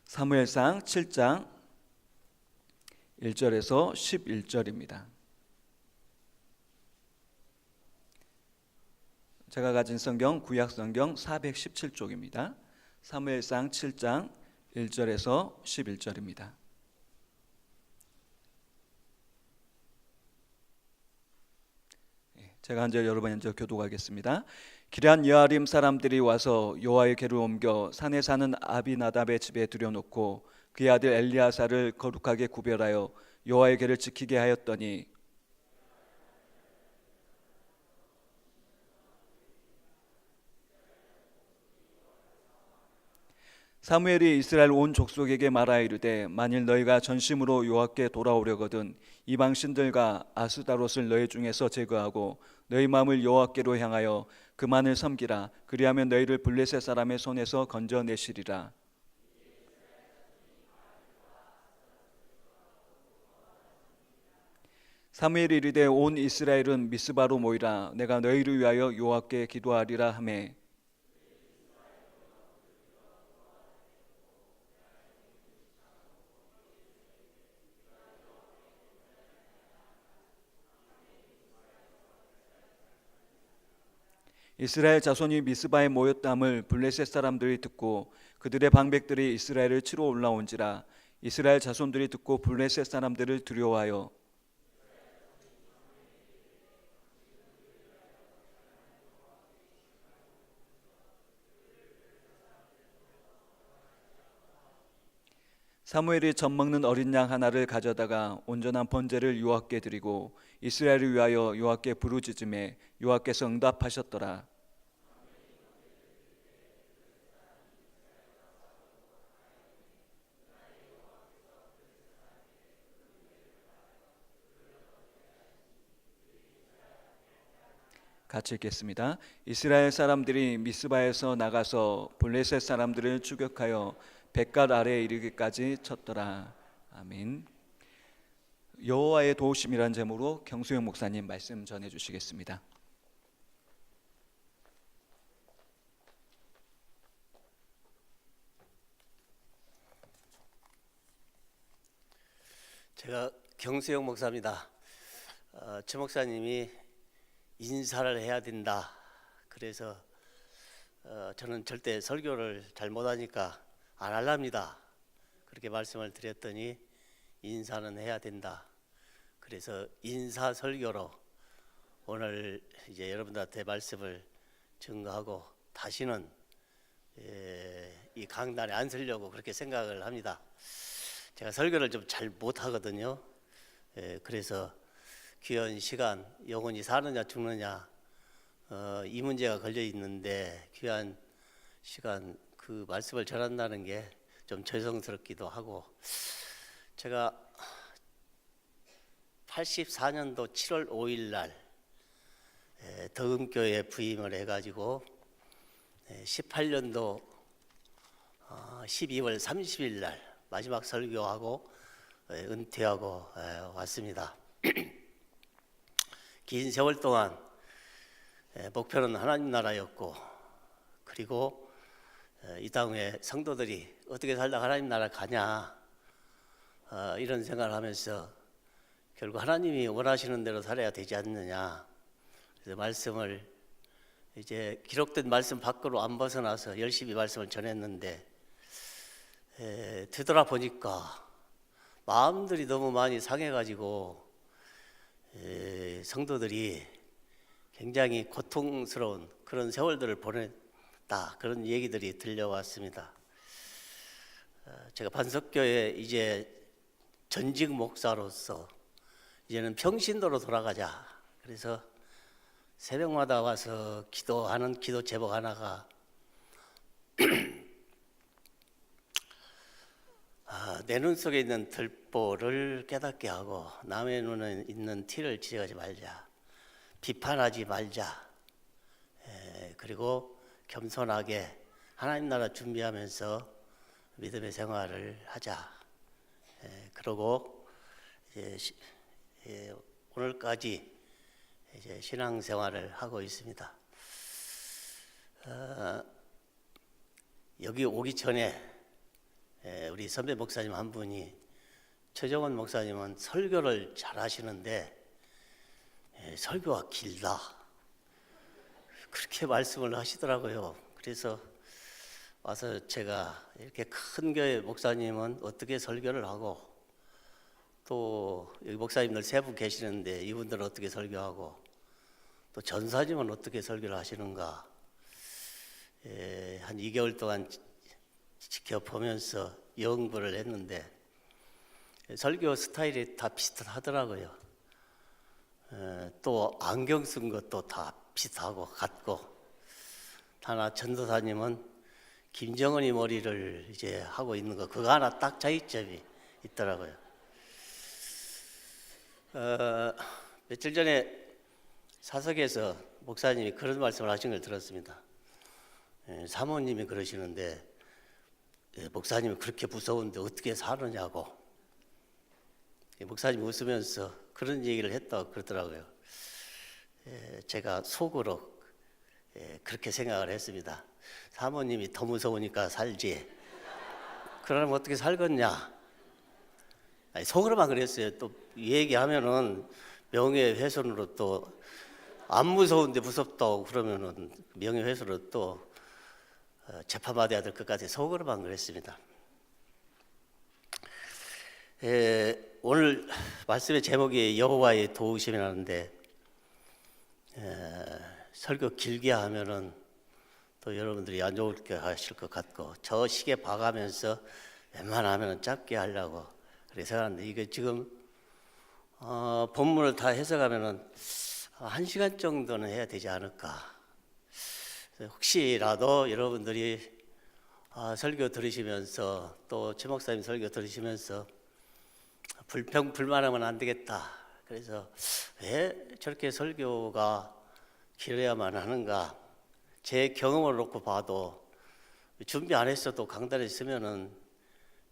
사무엘상 7장 1절에서 11절입니다. 제가 가진 성경 구약 성경 417쪽입니다. 사무엘상 7장 1절에서 11절입니다. 제가 한 절 여러분 먼저 교독하겠습니다. 기럇 여아림 사람들이 와서 여호와의 궤를 옮겨 산에 사는 아비나답의 집에 들여놓고 그의 아들 엘리아사를 거룩하게 구별하여 여호와의 궤를 지키게 하였더니 사무엘이 이스라엘 온 족속에게 말하여 이르되 만일 너희가 전심으로 여호와께 돌아오려거든 이방 신들과 아스다롯을 너희 중에서 제거하고 너희 마음을 여호와께로 향하여 그만을 섬기라. 그리하면 너희를 블레셋 사람의 손에서 건져내시리라. 사무엘이 이르되 온 이스라엘은 미스바로 모이라. 내가 너희를 위하여 여호와께 기도하리라 하매 이스라엘 자손이 미스바에 모였담을 블레셋 사람들이 듣고 그들의 방백들이 이스라엘을 치러 올라온지라. 이스라엘 자손들이 듣고 블레셋 사람들을 두려워하여 사무엘이 젖 먹는 어린 양 하나를 가져다가 온전한 번제를 여호와께 드리고 이스라엘을 위하여 여호와께 부르짖음에 여호와께서 응답하셨더라. 같이 읽겠습니다. 이스라엘 사람들이 미스바에서 나가서 블레셋 사람들을 추격하여 벳갓 아래에 이르기까지 쳤더라. 아멘. 여호와의 도우심이란 제목으로 경수영 목사님 말씀 전해 주시겠습니다. 제가 경수영 목사입니다. 최 목사님이 인사를 해야 된다. 그래서 저는 절대 설교를 잘 못하니까 안 할랍니다. 그렇게 말씀을 드렸더니 인사는 해야 된다. 그래서 인사 설교로 오늘 이제 여러분들한테 말씀을 증거하고 다시는 이 강단에 안 서려고 그렇게 생각을 합니다. 제가 설교를 좀 잘 못하거든요. 그래서 귀한 시간, 영혼이 사느냐 죽느냐 이 문제가 걸려 있는데 귀한 시간 그 말씀을 전한다는 게 좀 죄송스럽기도 하고, 제가 84년도 7월 5일 날 덕음교회에 부임을 해가지고 18년도 12월 30일 날 마지막 설교하고 은퇴하고 왔습니다. 긴 세월 동안 목표는 하나님 나라였고, 그리고 이 땅에 성도들이 어떻게 살다 하나님 나라 가냐 이런 생각을 하면서 결국 하나님이 원하시는 대로 살아야 되지 않느냐. 그래서 말씀을 이제 기록된 말씀 밖으로 안 벗어나서 열심히 말씀을 전했는데 되돌아보니까 마음들이 너무 많이 상해가지고 성도들이 굉장히 고통스러운 그런 세월들을 보냈다, 그런 얘기들이 들려왔습니다. 제가 반석교회 이제 전직 목사로서 이제는 평신도로 돌아가자. 그래서 새벽마다 와서 기도하는 기도 제목 하나가 내 눈 속에 있는 들보를 깨닫게 하고 남의 눈에 있는 티를 지어가지 말자, 비판하지 말자, 그리고 겸손하게 하나님 나라 준비하면서 믿음의 생활을 하자. 그러고 이제 오늘까지 이제 신앙생활을 하고 있습니다. 여기 오기 전에 우리 선배 목사님 한 분이 최정원 목사님은 설교를 잘 하시는데 설교가 길다 그렇게 말씀을 하시더라고요. 그래서 와서 제가 이렇게 큰 교회 목사님은 어떻게 설교를 하고 또 여기 목사님들 세 분 계시는데 이분들은 어떻게 설교하고 또 전사님은 어떻게 설교를 하시는가 한 2개월 동안 지켜보면서 연구를 했는데 설교 스타일이 다 비슷하더라고요. 또 안경 쓴 것도 다 비슷하고 같고 하나 전도사님은 김정은이 머리를 이제 하고 있는 거 그거 하나 딱 차이점이 있더라고요. 며칠 전에 사석에서 목사님이 그런 말씀을 하신 걸 들었습니다. 사모님이 그러시는데 목사님이 그렇게 무서운데 어떻게 사느냐고 목사님이 웃으면서 그런 얘기를 했다고 그러더라고요. 제가 속으로 그렇게 생각을 했습니다. 사모님이 더 무서우니까 살지 그러면 어떻게 살겠냐. 아니, 속으로만 그랬어요. 또 얘기하면은 명예훼손으로 또 안 무서운데 무섭다고 그러면은 명예훼손으로 또 재판받아야 될 것 같아서 속으로만 그랬습니다. 오늘 말씀의 제목이 여호와의 도우심이라는데 설교 길게 하면은 또 여러분들이 안 좋게 하실 것 같고 저 시계 봐가면서 웬만하면 짧게 하려고 그렇게 생각하는데 이게 지금 본문을 다 해석하면은 1시간 정도는 해야 되지 않을까. 혹시라도 여러분들이 설교 들으시면서 또 최 목사님 설교 들으시면서 불만하면 안 되겠다. 그래서 왜 저렇게 설교가 길어야만 하는가. 제 경험을 놓고 봐도 준비 안 했어도 강단에 있으면은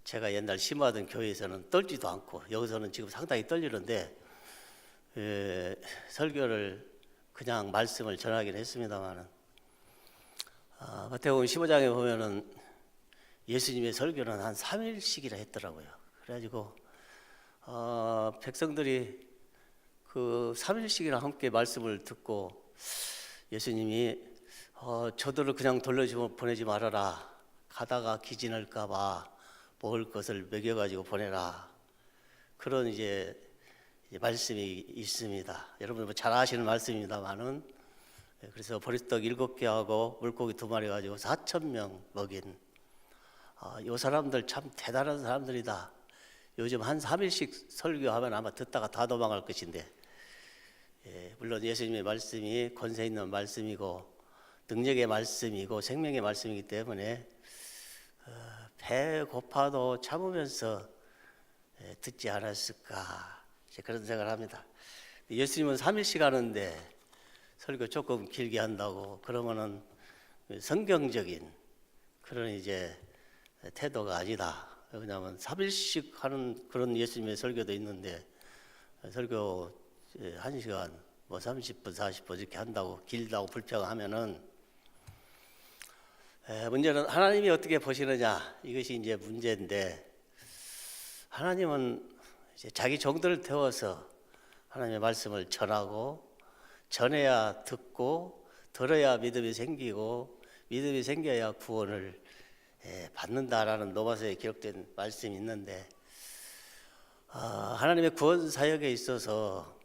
제가 옛날 심화하던 교회에서는 떨지도 않고 여기서는 지금 상당히 떨리는데 설교를 그냥 말씀을 전하긴 했습니다만은 마태복음 15장에 보면은 예수님의 설교는 한 3일씩이나 했더라고요. 그래가지고 백성들이 그 3일씩이나 함께 말씀을 듣고 예수님이 저들을 그냥 보내지 말아라. 가다가 기진할까봐 먹을 것을 먹여가지고 보내라. 그런 이제 말씀이 있습니다. 여러분 뭐 잘 아시는 말씀입니다만은 그래서 보리떡 7개 하고 물고기 2마리 가지고 4,000명 먹인 이 사람들 참 대단한 사람들이다. 요즘 한 3일씩 설교하면 아마 듣다가 다 도망갈 것인데 물론 예수님의 말씀이 권세 있는 말씀이고 능력의 말씀이고 생명의 말씀이기 때문에 배 고파도 참으면서 듣지 않았을까 그런 생각을 합니다. 예수님은 3일씩 하는데 설교 조금 길게 한다고 그러면은 성경적인 그런 이제 태도가 아니다. 왜냐하면 3일씩 하는 그런 예수님의 설교도 있는데 설교 1시간 뭐 30분 40분 이렇게 한다고 길다고 불평하면은 문제는 하나님이 어떻게 보시느냐 이것이 이제 문제인데 하나님은 이제 자기 종들을 태워서 하나님의 말씀을 전하고 전해야 듣고 들어야 믿음이 생기고 믿음이 생겨야 구원을 받는다라는 로마서에 기록된 말씀이 있는데 하나님의 구원 사역에 있어서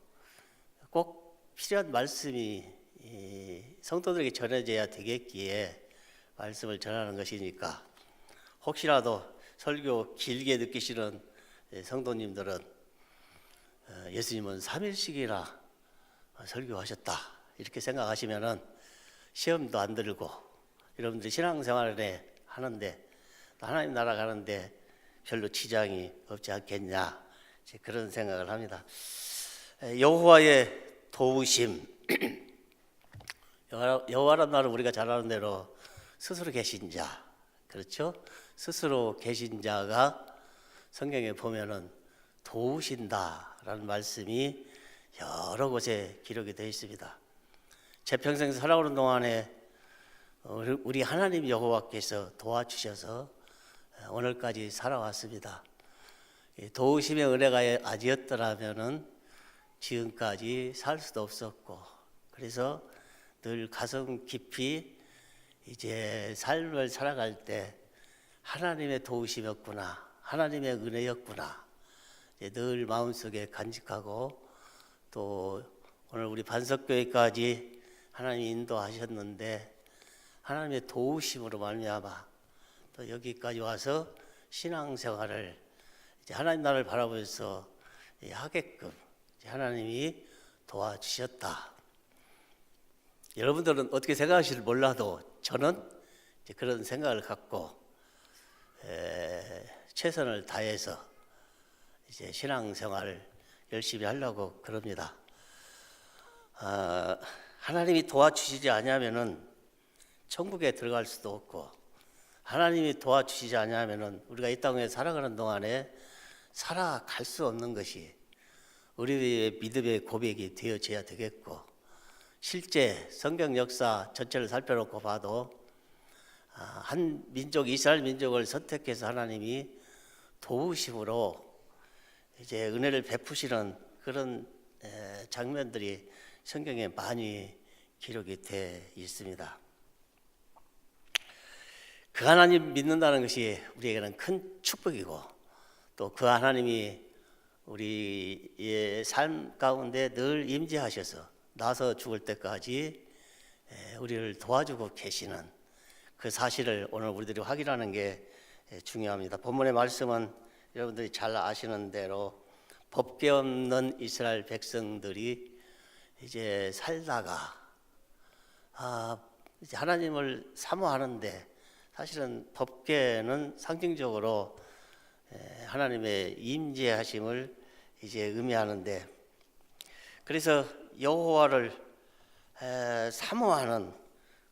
꼭 필요한 말씀이 성도들에게 전해져야 되겠기에 말씀을 전하는 것이니까 혹시라도 설교 길게 듣기 싫은 성도님들은 예수님은 3일씩이나 설교하셨다 이렇게 생각하시면은 시험도 안 들고 여러분들이 신앙생활에 하는데 하나님 나라 가는데 별로 지장이 없지 않겠냐 그런 생각을 합니다. 여호와의 도우심 여호와란 말은 우리가 잘 아는 대로 스스로 계신 자 그렇죠? 스스로 계신 자가 성경에 보면은 도우신다라는 말씀이 여러 곳에 기록이 되어 있습니다. 제 평생 살아오는 동안에 우리 하나님 여호와께서 도와주셔서 오늘까지 살아왔습니다. 도우심의 은혜가 아니었더라면은 지금까지 살 수도 없었고, 그래서 늘 가슴 깊이 이제 삶을 살아갈 때 하나님의 도우심이었구나, 하나님의 은혜였구나, 늘 마음속에 간직하고, 또 오늘 우리 반석교회까지 하나님이 인도하셨는데 하나님의 도우심으로 말미암아 또 여기까지 와서 신앙생활을 이제 하나님 나라를 바라보면서 하게끔 하나님이 도와주셨다. 여러분들은 어떻게 생각하실지 몰라도 저는 이제 그런 생각을 갖고 최선을 다해서 이제 신앙생활을 열심히 하려고 그럽니다. 하나님이 도와주시지 않으면은 천국에 들어갈 수도 없고, 하나님이 도와주시지 않으면은 우리가 이 땅에 살아가는 동안에 살아갈 수 없는 것이 우리의 믿음의 고백이 되어져야 되겠고, 실제 성경 역사 전체를 살펴놓고 봐도 한 민족, 이스라엘 민족을 선택해서 하나님이 도우심으로 이제 은혜를 베푸시는 그런 장면들이 성경에 많이 기록이 돼 있습니다. 그 하나님 믿는다는 것이 우리에게는 큰 축복이고, 또 그 하나님이 우리의 삶 가운데 늘 임재하셔서 나서 죽을 때까지 우리를 도와주고 계시는 그 사실을 오늘 우리들이 확인하는 게 중요합니다. 본문의 말씀은 여러분들이 잘 아시는 대로 법궤 없는 이스라엘 백성들이 이제 살다가 이제 하나님을 사모하는데, 사실은 법궤는 상징적으로 하나님의 임재하심을 이제 의미하는데, 그래서 여호와를 사모하는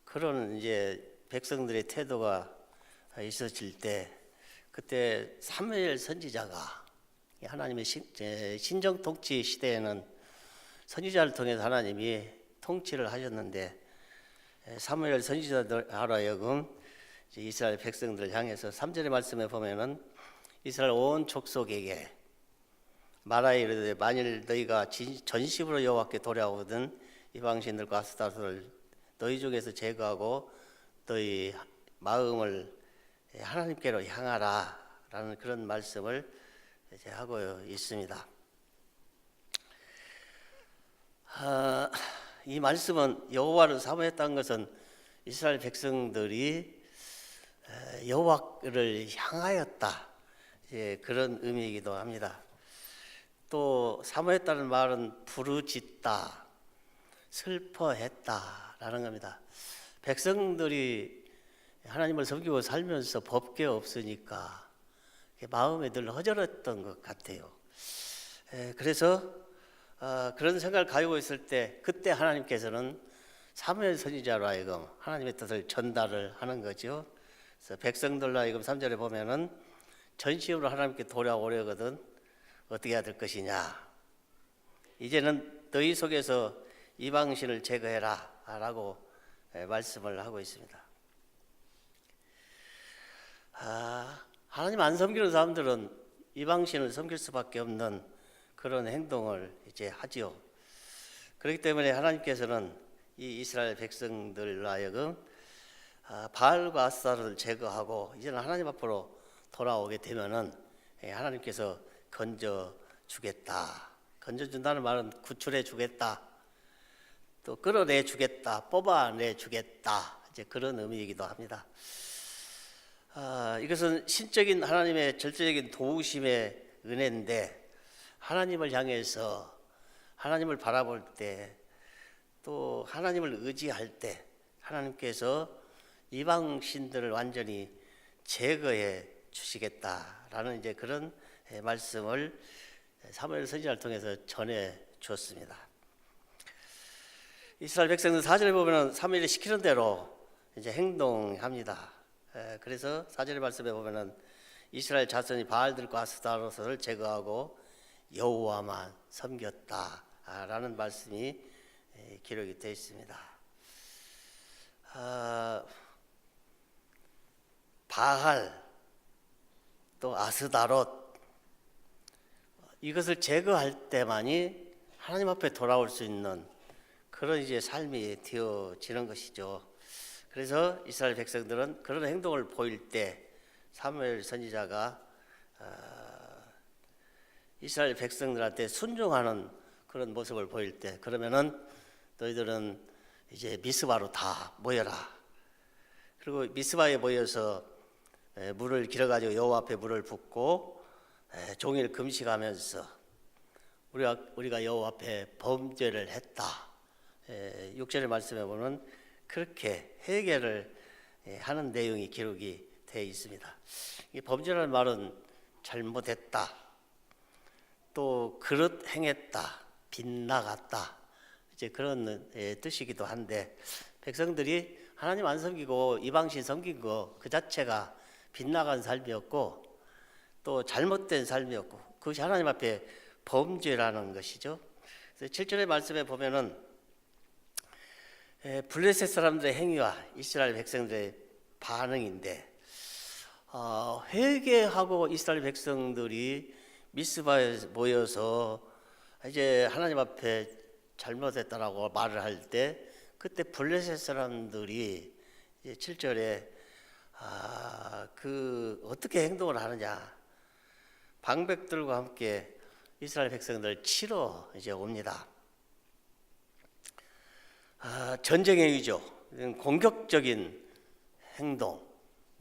그런 이제 백성들의 태도가 있어질 때, 그때 사무엘 선지자가 하나님의 신정 통치 시대에는 선지자를 통해서 하나님이 통치를 하셨는데, 사무엘 선지자들 하여금 이스라엘 백성들을 향해서 3절의 말씀에 보면은 이스라엘 온 족속에게 말하여 이르되 만일 너희가 전심으로 여호와께 돌아오거든 이방신들과 아스타로를 너희 중에서 제거하고 너희 마음을 하나님께로 향하라 라는 그런 말씀을 이제 하고 있습니다. 이 말씀은 여호와를 사모했다는 것은 이스라엘 백성들이 여호와를 향하였다, 그런 의미이기도 합니다. 또 사모했다는 말은 부르짖다, 슬퍼했다라는 겁니다. 백성들이 하나님을 섬기고 살면서 법궤 없으니까 마음에 늘 허전했던 것 같아요. 그래서 그런 생각을 가지고 있을 때, 그때 하나님께서는 사무엘 선지자로 하여금 하나님의 뜻을 전달을 하는 거죠. 그래서 백성들로 하여금 3절에 보면은 전심으로 하나님께 돌아오려거든 어떻게 해야 될 것이냐, 이제는 너희 속에서 이방신을 제거해라 라고 말씀을 하고 있습니다. 하나님 안 섬기는 사람들은 이방신을 섬길 수밖에 없는 그런 행동을 이제 하지요. 그렇기 때문에 하나님께서는 이 이스라엘 백성들로 하여금 바알과 아스타로를 제거하고 이제는 하나님 앞으로 돌아오게 되면은 하나님께서 건져 주겠다. 건져 준다는 말은 구출해 주겠다, 또 끌어내 주겠다, 뽑아내 주겠다, 이제 그런 의미이기도 합니다. 이것은 신적인 하나님의 절대적인 도우심의 은혜인데, 하나님을 향해서 하나님을 바라볼 때, 또 하나님을 의지할 때 하나님께서 이방 신들을 완전히 제거해 주시겠다라는 이제 그런 말씀을 사무엘 선지자를 통해서 전해 줬습니다. 이스라엘 백성들 4절에 보면은 사무엘이 시키는 대로 이제 행동합니다. 그래서 4절의 말씀에 보면은 이스라엘 자손이 바알들과 아스타로스를 제거하고 여호와만 섬겼다라는 말씀이 기록이 되어 있습니다. 바알, 또 아스다롯, 이것을 제거할 때만이 하나님 앞에 돌아올 수 있는 그런 이제 삶이 되어지는 것이죠. 그래서 이스라엘 백성들은 그런 행동을 보일 때 사무엘 선지자가 이스라엘 백성들한테 순종하는 그런 모습을 보일 때, 그러면은 너희들은 이제 미스바로 다 모여라. 그리고 미스바에 모여서 물을 길어가지고 여호와 앞에 물을 붓고 종일 금식하면서 우리가 여호와 앞에 범죄를 했다. 6절의 말씀에 보면 그렇게 회개를 하는 내용이 기록이 되어 있습니다. 이 범죄라는 말은 잘못했다, 또 그릇 행했다, 빗나갔다, 이제 그런 뜻이기도 한데, 백성들이 하나님 안 섬기고 이방신 섬긴 거 그 자체가 빗나간 삶이었고 또 잘못된 삶이었고, 그것이 하나님 앞에 범죄라는 것이죠. 그래서 7절의 말씀에 보면은 블레셋 사람들의 행위와 이스라엘 백성들의 반응인데, 회개하고 이스라엘 백성들이 미스바에 모여서 이제 하나님 앞에 잘못했다라고 말을 할 때, 그때 블레셋 사람들이 7절에 그 어떻게 행동을 하느냐, 방백들과 함께 이스라엘 백성들 치러 이제 옵니다. 전쟁의 행위죠. 공격적인 행동,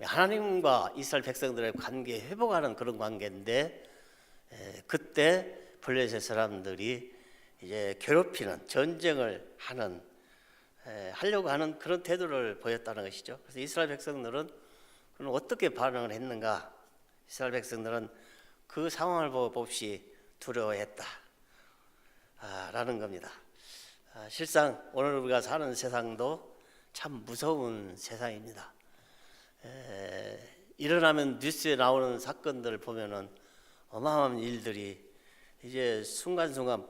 하나님과 이스라엘 백성들의 관계 회복하는 그런 관계인데, 그때 블레셋 사람들이 이제 괴롭히는, 전쟁을 하려고 하는 그런 태도를 보였다는 것이죠. 그래서 이스라엘 백성들은 그럼 어떻게 반응을 했는가? 이스라엘 백성들은 그 상황을 보고 몹시 두려워했다 라는 겁니다. 실상 오늘 우리가 사는 세상도 참 무서운 세상입니다. 일어나면 뉴스에 나오는 사건들을 보면은 어마어마한 일들이 이제 순간순간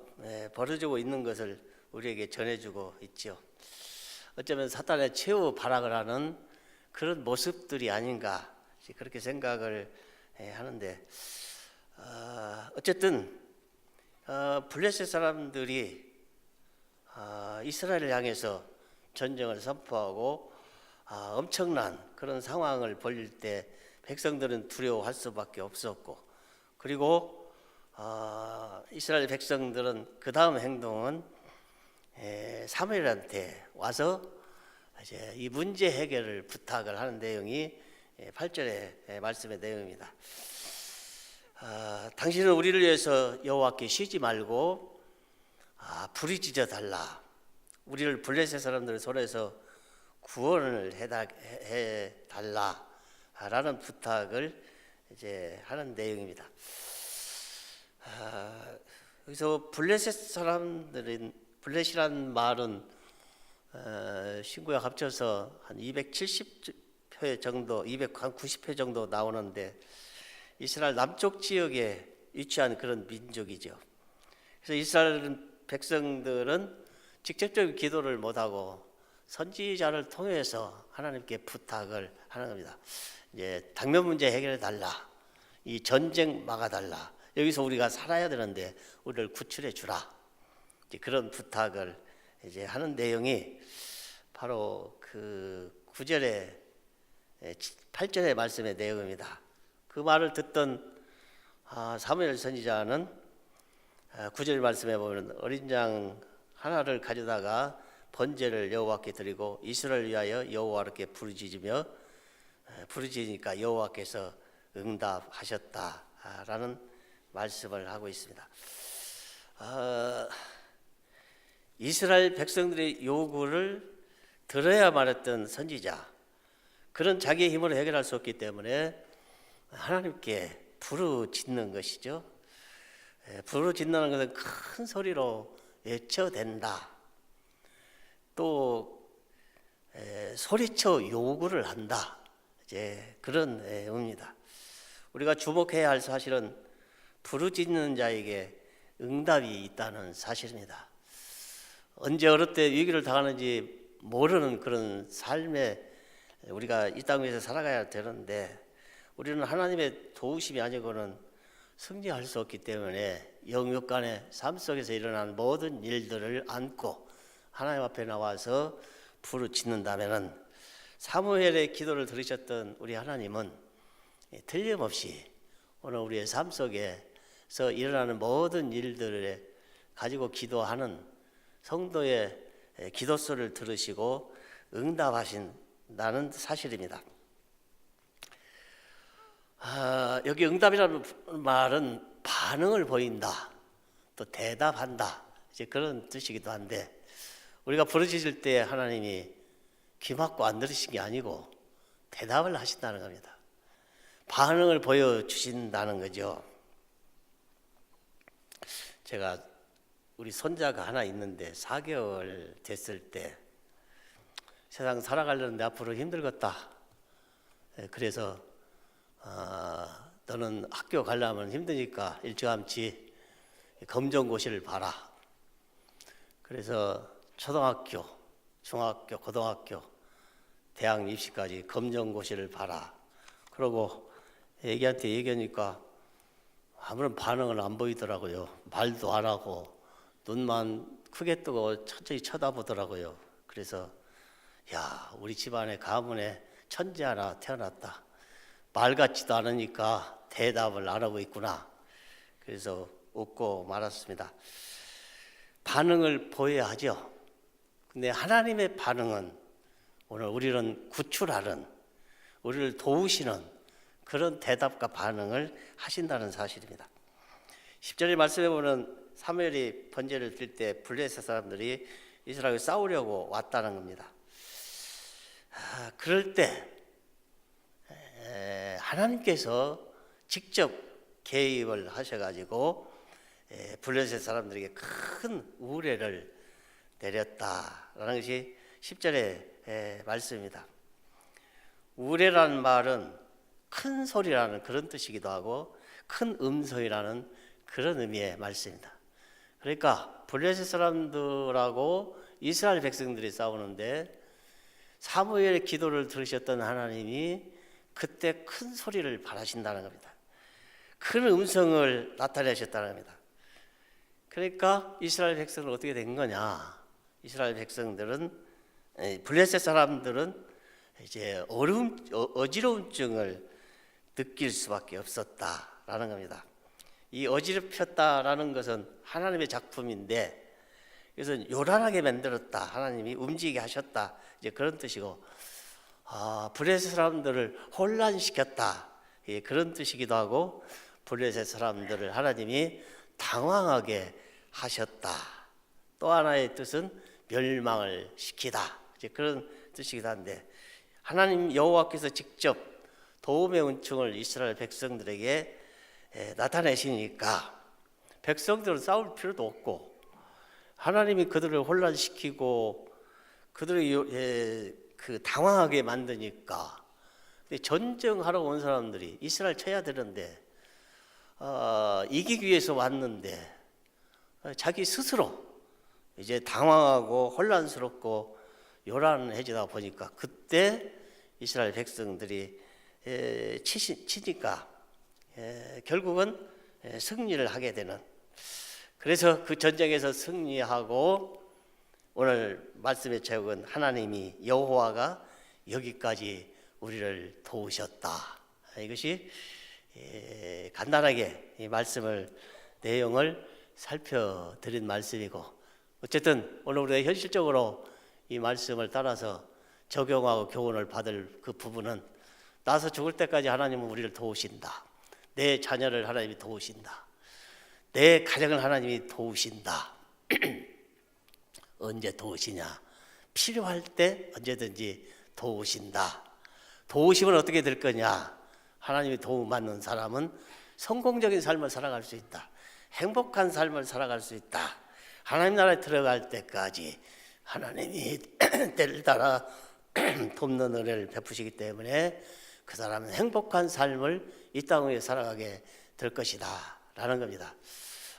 벌어지고 있는 것을 우리에게 전해주고 있죠. 어쩌면 사탄의 최후 발악을 하는 그런 모습들이 아닌가, 그렇게 생각을 하는데, 어쨌든 블레셋 사람들이 이스라엘을 향해서 전쟁을 선포하고 엄청난 그런 상황을 벌일 때 백성들은 두려워할 수밖에 없었고, 그리고 이스라엘 백성들은 그 다음 행동은 사무엘한테 와서 이제 이 문제 해결을 부탁을 하는 내용이 8절의 말씀의 내용입니다. 당신은 우리를 위해서 여호와께 쉬지 말고 부르짖어 달라. 우리를 블레셋 사람들 손에서 구원을 해 달라라는 부탁을 이제 하는 내용입니다. 여기서 블레셋 사람들은, 블레셋이라는 말은 신구약 합쳐서 한 270회 정도, 290회 정도 나오는데, 이스라엘 남쪽 지역에 위치한 그런 민족이죠. 그래서 이스라엘 백성들은 직접적인 기도를 못하고 선지자를 통해서 하나님께 부탁을 하는 겁니다. 이제 당면 문제 해결해 달라, 이 전쟁 막아달라, 여기서 우리가 살아야 되는데 우리를 구출해 주라, 이제 그런 부탁을 이제 하는 내용이 바로 그 9절에 8절의 말씀의 내용입니다. 그 말을 듣던 사무엘 선지자는 9절 말씀에 보면 어린 양 하나를 가져다가 번제를 여호와께 드리고 이스라엘 위하여 여호와께 부르짖으니까 여호와께서 응답하셨다라는 말씀을 하고 있습니다. 이스라엘 백성들의 요구를 들어야만 했던 선지자, 그런 자기의 힘으로 해결할 수 없기 때문에 하나님께 부르짖는 것이죠. 부르짖는 것은 큰 소리로 외쳐댄다, 또 소리쳐 요구를 한다, 이제 그런 의미입니다. 우리가 주목해야 할 사실은 부르짖는 자에게 응답이 있다는 사실입니다. 언제 어느 때 위기를 당하는지 모르는 그런 삶에 우리가 이 땅 위에서 살아가야 되는데, 우리는 하나님의 도우심이 아니고는 승리할 수 없기 때문에 영육간의 삶 속에서 일어난 모든 일들을 안고 하나님 앞에 나와서 부르짖는다면은 사무엘의 기도를 들으셨던 우리 하나님은 틀림없이 오늘 우리의 삶 속에서 일어나는 모든 일들을 가지고 기도하는 성도의 기도소를 들으시고 응답하신다는 사실입니다. 여기 응답이라는 말은 반응을 보인다, 또 대답한다, 이제 그런 뜻이기도 한데, 우리가 부르짖을 때 하나님이 귀 막고 안 들으신 게 아니고 대답을 하신다는 겁니다. 반응을 보여주신다는 거죠. 제가 우리 손자가 하나 있는데 4개월 됐을 때 세상 살아가려는데 앞으로 힘들겠다. 그래서 너는 학교 가려면 힘드니까 일찌감치 검정고시를 봐라. 그래서 초등학교, 중학교, 고등학교, 대학 입시까지 검정고시를 봐라. 그러고 애기한테 얘기하니까 아무런 반응을 안 보이더라고요. 말도 안 하고 눈만 크게 뜨고 천천히 쳐다보더라고요. 그래서 야, 우리 집안에 가문에 천재 하나 태어났다. 말 같지도 않으니까 대답을 안 하고 있구나. 그래서 웃고 말았습니다. 반응을 보여야 하죠. 근데 하나님의 반응은 오늘 우리는 구출하는, 우리를 도우시는 그런 대답과 반응을 하신다는 사실입니다. 10절의 말씀에 보면 사무엘이 번제를 드릴 때 블레셋 사람들이 이스라엘과 싸우려고 왔다는 겁니다. 그럴 때 하나님께서 직접 개입을 하셔가지고 블레셋 사람들에게 큰 우레를 내렸다라는 것이 10절의 말씀입니다. 우레라는 말은 큰 소리라는 그런 뜻이기도 하고 큰 음성이라는 그런 의미의 말씀입니다. 그러니까 블레셋 사람들하고 이스라엘 백성들이 싸우는데 사무엘의 기도를 들으셨던 하나님이 그때 큰 소리를 발하신다는 겁니다. 큰 음성을 나타내셨다는 겁니다. 그러니까 이스라엘 백성은 어떻게 된 거냐? 이스라엘 백성들은, 블레셋 사람들은 이제 어지러움증을 느낄 수밖에 없었다라는 겁니다. 이 어지럽혔다라는 것은 하나님의 작품인데, 이것은 요란하게 만들었다, 하나님이 움직이게 하셨다, 이제 그런 뜻이고, 블레셋 사람들을 혼란시켰다, 그런 뜻이기도 하고, 블레셋 사람들을 하나님이 당황하게 하셨다. 또 하나의 뜻은 멸망을 시키다, 이제 그런 뜻이기도 한데, 하나님 여호와께서 직접 도움의 은총을 이스라엘 백성들에게 나타내시니까 백성들은 싸울 필요도 없고, 하나님이 그들을 혼란시키고 그들을 당황하게 만드니까 전쟁하러 온 사람들이 이스라엘 쳐야 되는데 이기기 위해서 왔는데 자기 스스로 이제 당황하고 혼란스럽고 요란해지다 보니까 그때 이스라엘 백성들이 치니까 결국은 승리를 하게 되는, 그래서 그 전쟁에서 승리하고 오늘 말씀의 제목은 하나님이 여호와가 여기까지 우리를 도우셨다. 이것이 간단하게 이 말씀을 내용을 살펴드린 말씀이고, 어쨌든 오늘 우리가 현실적으로 이 말씀을 따라서 적용하고 교훈을 받을 그 부분은, 나서 죽을 때까지 하나님은 우리를 도우신다. 내 자녀를 하나님이 도우신다. 내 가정을 하나님이 도우신다. 언제 도우시냐? 필요할 때 언제든지 도우신다. 도우심은 어떻게 될 거냐? 하나님이 도움받는 사람은 성공적인 삶을 살아갈 수 있다. 행복한 삶을 살아갈 수 있다. 하나님 나라에 들어갈 때까지 하나님이 때를 따라 돕는 은혜를 베푸시기 때문에 그 사람은 행복한 삶을 이 땅 위에 살아가게 될 것이다 라는 겁니다.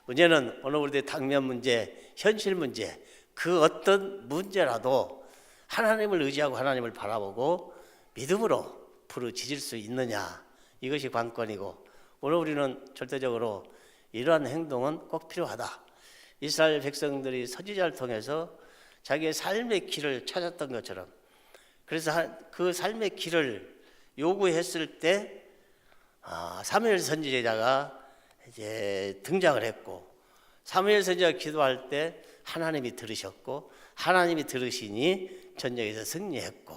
문제는 오늘 우리의 당면 문제, 현실 문제, 그 어떤 문제라도 하나님을 의지하고 하나님을 바라보고 믿음으로 부르짖을 수 있느냐, 이것이 관건이고, 오늘 우리는 절대적으로 이러한 행동은 꼭 필요하다. 이스라엘 백성들이 선지자를 통해서 자기의 삶의 길을 찾았던 것처럼, 그래서 그 삶의 길을 요구했을 때 사무엘 선지자가 이제 등장을 했고, 사무엘 선지자가 기도할 때 하나님이 들으셨고, 하나님이 들으시니 전쟁에서 승리했고,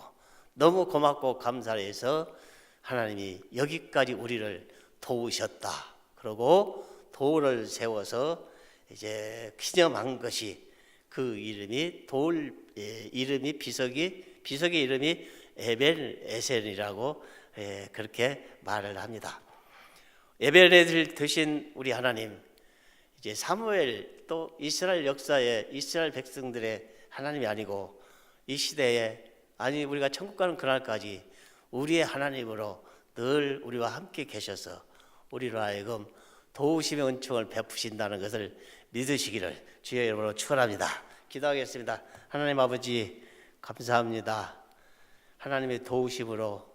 너무 고맙고 감사해서 하나님이 여기까지 우리를 도우셨다. 그러고 도를 세워서 이제 기념한 것이, 그 이름이 이름이 비석의 이름이 에벨에셀이라고 그렇게 말을 합니다. 에벨에셀 되신 우리 하나님, 이제 사무엘 또 이스라엘 역사에 이스라엘 백성들의 하나님이 아니고 이 시대에, 아니 우리가 천국 가는 그날까지 우리의 하나님으로 늘 우리와 함께 계셔서 우리로 하여금 도우심의 은총을 베푸신다는 것을 믿으시기를 주의 이름으로 축원합니다. 기도하겠습니다. 하나님 아버지, 감사합니다. 하나님의 도우심으로